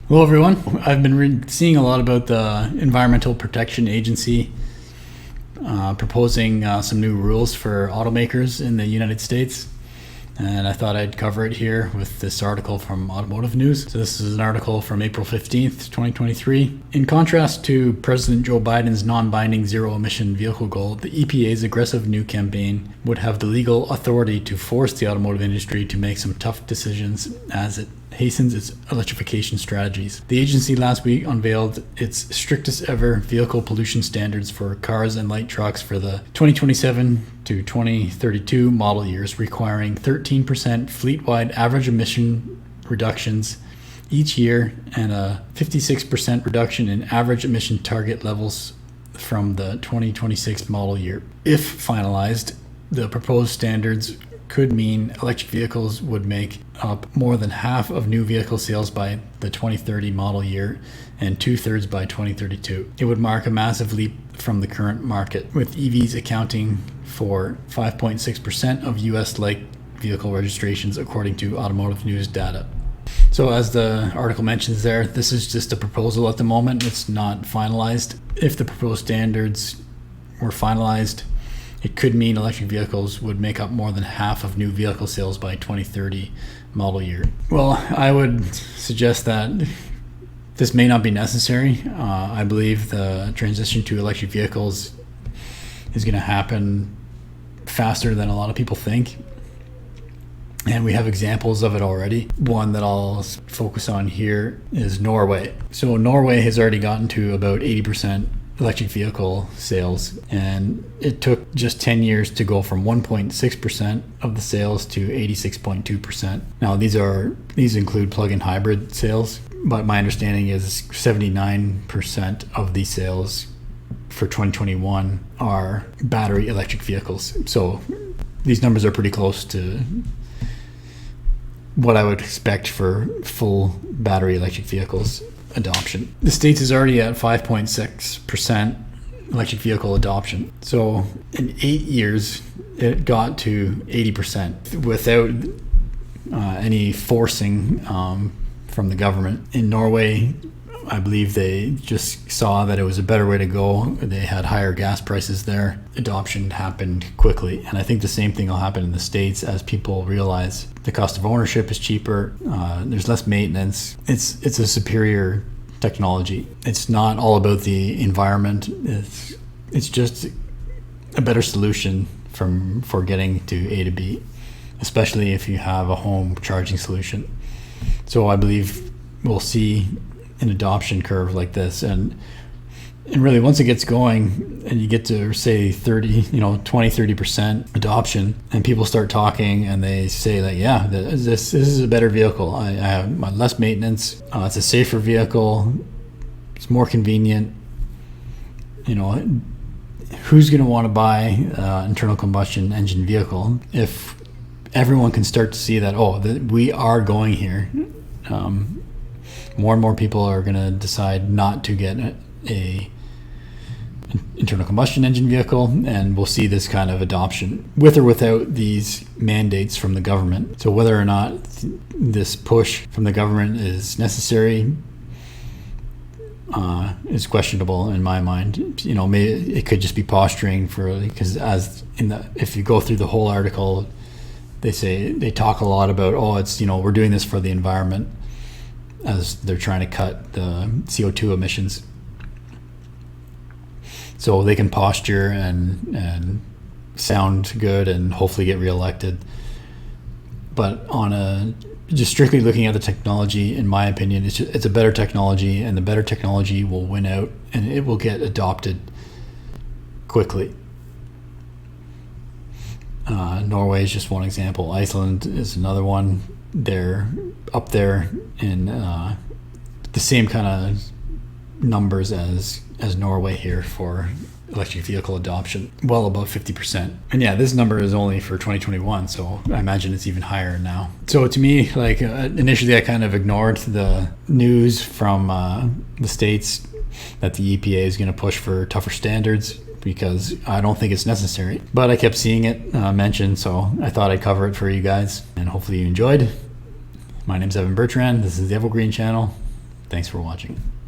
Hello, everyone. I've been seeing a lot about the Environmental Protection Agency proposing some new rules for automakers in the United States. And I thought I'd cover it here with this article from Automotive News. So this is an article from April 15th, 2023. In contrast to President Joe Biden's non-binding zero-emission vehicle goal, the EPA's aggressive new campaign would have the legal authority to force the automotive industry to make some tough decisions as it hastens its electrification strategies. The agency last week unveiled its strictest ever vehicle pollution standards for cars and light trucks for the 2027 to 2032 model years, requiring 13% fleet-wide average emission reductions each year and a 56% reduction in average emission target levels from the 2026 model year. If finalized, the proposed standards could mean electric vehicles would make up more than half of new vehicle sales by the 2030 model year and 2/3 by 2032. It would mark a massive leap from the current market, with EVs accounting for 5.6% of US light vehicle registrations, according to Automotive News data. So as the article mentions there, this is just a proposal at the moment. It's not finalized. If the proposed standards were finalized, it could mean electric vehicles would make up more than half of new vehicle sales by 2030 model year. Well, I would suggest that this may not be necessary. I believe the transition to electric vehicles is going to happen faster than a lot of people think. And we have examples of it already. One that I'll focus on here is Norway. So Norway has already gotten to about 80% electric vehicle sales, and it took just 10 years to go from 1.6% of the sales to 86.2%. Now these include plug-in hybrid sales, but my understanding is 79% of the sales for 2021 are battery electric vehicles. So these numbers are pretty close to what I would expect for full battery electric vehicles adoption. The States is already at 5.6% electric vehicle adoption. So in 8 years, it got to 80% without any forcing from the government. In Norway, I believe they just saw that it was a better way to go. They had higher gas prices there. Adoption happened quickly. And I think the same thing will happen in the States as people realize the cost of ownership is cheaper. There's less maintenance. It's a superior technology. It's not all about the environment. It's just a better solution for getting to A to B, especially if you have a home charging solution. So I believe we'll see an adoption curve like this, and really once it gets going and you get to say 20-30% adoption, and people start talking and they say that this is a better vehicle, I have less maintenance, it's a safer vehicle, it's more convenient, who's going to want to buy internal combustion engine vehicle if everyone can start to see that we are going here. More and more people are going to decide not to get a internal combustion engine vehicle, and we'll see this kind of adoption with or without these mandates from the government. So whether or not this push from the government is necessary is questionable in my mind. Maybe it could just be posturing because if you go through the whole article, they talk a lot about we're doing this for the environment, as they're trying to cut the CO2 emissions. So they can posture and sound good and hopefully get reelected. But just strictly looking at the technology, in my opinion, it's a better technology, and the better technology will win out, and it will get adopted quickly. Norway is just one example. Iceland is another one. They're up there in the same kind of numbers as Norway here for electric vehicle adoption, well above 50%. And this number is only for 2021, so I imagine it's even higher now. So to me, initially I kind of ignored the news from the States that the EPA is going to push for tougher standards, because I don't think it's necessary. But I kept seeing it mentioned, so I thought I'd cover it for you guys, and hopefully you enjoyed. My name's Evan Bertrand. This is the Evergreen Channel. Thanks for watching.